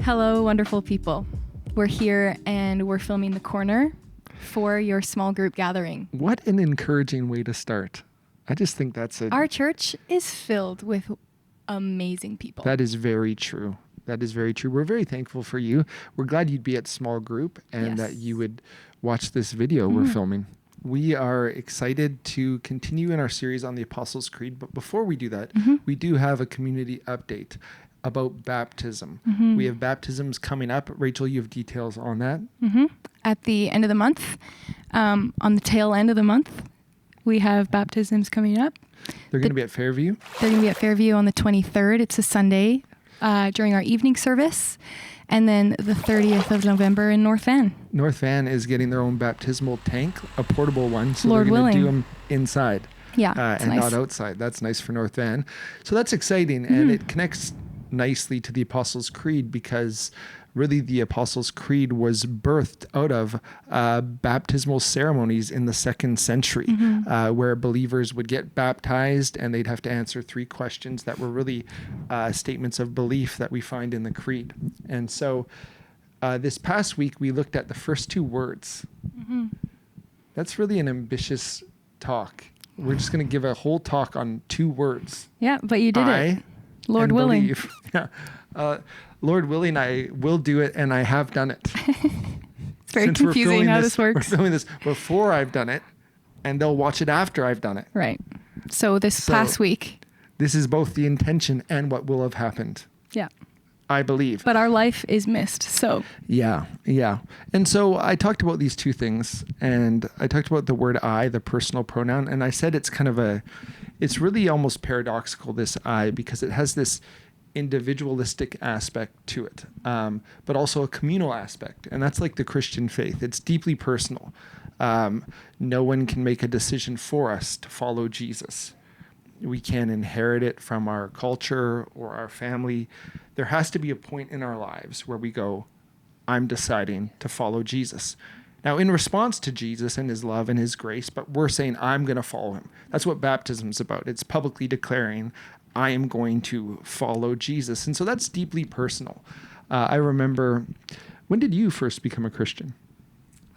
Hello, wonderful people. We're here and we're filming the corner for your small group gathering. What an encouraging way to start. I just think Our church is filled with amazing people. That is very true. That is very true. We're very thankful for you. We're glad you'd be at small group and that you would watch this video we're filming. We are excited to continue in our series on the Apostles' Creed. But before we do that, we do have a community update about baptism. We have baptisms coming up. Rachel, you have details on that? At the end of the month, on the tail end of the month, we have baptisms coming up. They're going to be at Fairview? They're going to be at Fairview on the 23rd. It's a Sunday during our evening service. And then the 30th of November in North Van. North Van is getting their own baptismal tank, a portable one. So Lord they're going to willing. do them inside and nice. not outside. That's nice for North Van. So that's exciting. And it connects nicely to the Apostles' Creed because really the Apostles' Creed was birthed out of baptismal ceremonies in the 2nd century where believers would get baptized and they'd have to answer 3 questions that were really statements of belief that we find in the Creed. And so this past week we looked at the first 2 words. That's really an ambitious talk. We're just going to give a whole talk on 2 words. Yeah, but you did it. Lord willing. Lord willing, I will do it, and I have done it. It's very confusing how this works. We're filming this before I've done it, and they'll watch it after I've done it. Right. So this past week. This is both the intention and what will have happened. Yeah. I believe. But our life is missed, so. Yeah. And so I talked about these 2 things, and I talked about the word I, the personal pronoun, and I said it's really almost paradoxical, this I, because it has this individualistic aspect to it, but also a communal aspect. And that's like the Christian faith. It's deeply personal. No one can make a decision for us to follow Jesus. We can't inherit it from our culture or our family. There has to be a point in our lives where we go, I'm deciding to follow Jesus. Now, in response to Jesus and his love and his grace, but we're saying, I'm going to follow him. That's what baptism is about. It's publicly declaring, I am going to follow Jesus. And so that's deeply personal. I remember, when did you first become a Christian?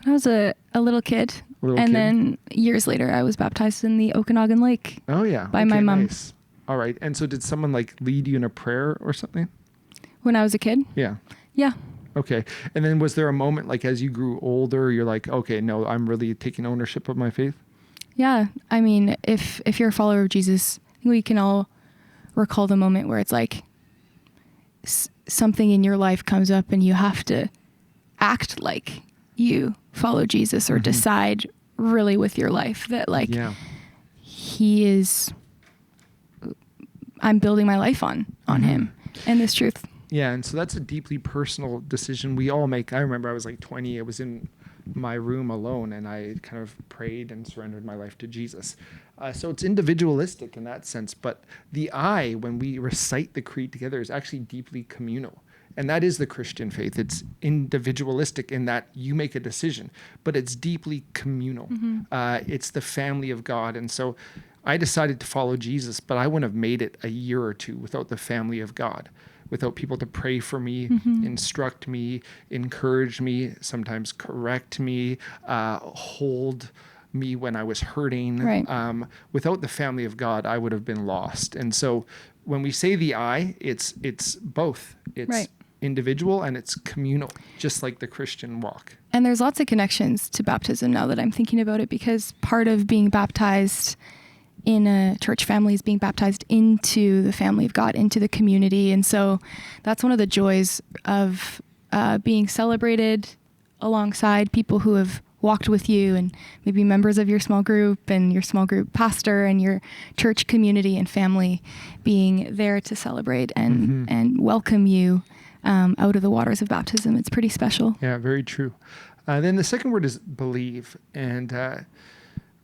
When I was a little kid. Then years later, I was baptized in the Okanagan Lake. Oh, yeah. By my mom. Nice. All right. And so did someone lead you in a prayer or something? When I was a kid? Yeah. Yeah. Okay. And then was there a moment as you grew older, you're like, okay, no, I'm really taking ownership of my faith? Yeah. I mean, if you're a follower of Jesus, I think we can all recall the moment where it's like something in your life comes up and you have to act like you follow Jesus or decide really with your life that I'm building my life on him and this truth. Yeah. And so that's a deeply personal decision we all make. I remember I was 20. I was in my room alone and I kind of prayed and surrendered my life to Jesus. So it's individualistic in that sense. But the I, when we recite the creed together, is actually deeply communal. And that is the Christian faith. It's individualistic in that you make a decision, but it's deeply communal. It's the family of God. And so I decided to follow Jesus, but I wouldn't have made it a year or 2 without the family of God, without people to pray for me, instruct me, encourage me, sometimes correct me, hold me when I was hurting. Right. Without the family of God, I would have been lost. And so when we say the I, it's both. It's individual and it's communal, just like the Christian walk. And there's lots of connections to baptism now that I'm thinking about it, because part of being baptized in a church family is being baptized into the family of God, into the community. And so that's one of the joys of being celebrated alongside people who have walked with you and maybe members of your small group and your small group pastor and your church community and family being there to celebrate and welcome you out of the waters of baptism. It's pretty special. Yeah, very true. Then the second word is believe. And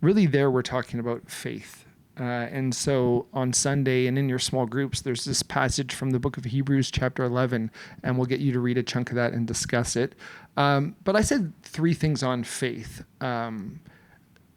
really there we're talking about faith. And so on Sunday and in your small groups, there's this passage from the book of Hebrews chapter 11, and we'll get you to read a chunk of that and discuss it. But I said 3 things on faith.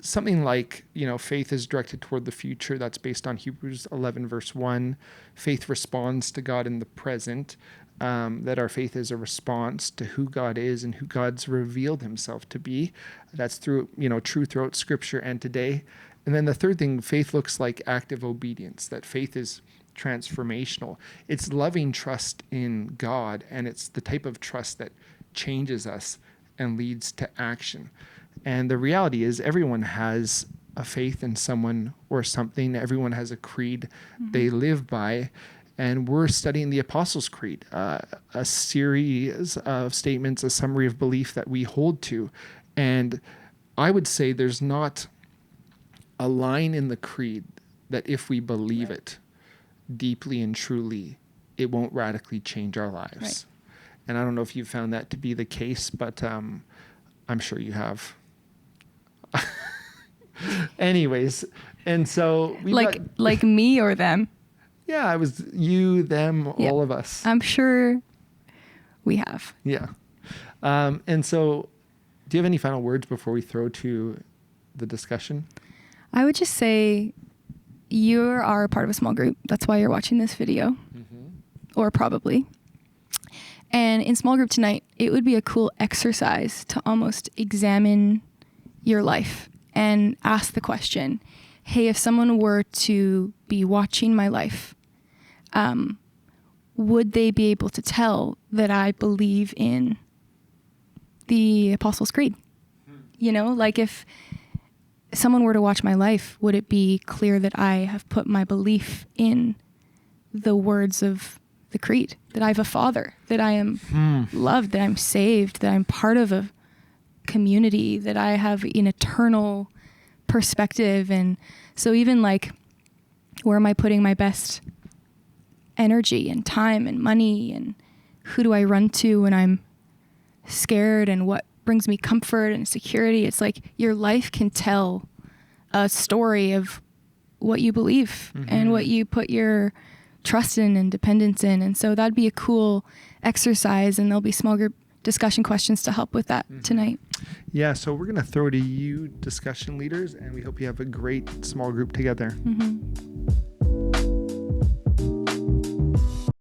something like, faith is directed toward the future. That's based on Hebrews 11, verse 1. Faith responds to God in the present. That our faith is a response to who God is and who God's revealed himself to be. That's through, true throughout Scripture and today. And then the third thing, faith looks like active obedience, that faith is transformational. It's loving trust in God, and it's the type of trust that changes us and leads to action. And the reality is everyone has a faith in someone or something. Everyone has a creed they live by. And we're studying the Apostles' Creed, a series of statements, a summary of belief that we hold to. And I would say there's not a line in the creed that if we believe it deeply and truly, it won't radically change our lives. Right. And I don't know if you've found that to be the case, but I'm sure you have. Anyways, and so we like me or them. Yeah, it was you, them, all of us. I'm sure we have. Yeah. And so do you have any final words before we throw to the discussion? I would just say you are a part of a small group. That's why you're watching this video. Or probably. And in small group tonight, it would be a cool exercise to almost examine your life and ask the question, hey, if someone were to be watching my life, would they be able to tell that I believe in the Apostles' Creed? Like if someone were to watch my life, would it be clear that I have put my belief in the words of the creed, that I have a father, that I am loved, that I'm saved, that I'm part of a community, that I have an eternal perspective? And so even like, where am I putting my best energy and time and money, and who do I run to when I'm scared, and what brings me comfort and security? It's like your life can tell a story of what you believe and what you put your trust in and dependence in. And so that'd be a cool exercise, and there'll be small group discussion questions to help with that tonight. Yeah, so we're going to throw to you, discussion leaders, and we hope you have a great small group together.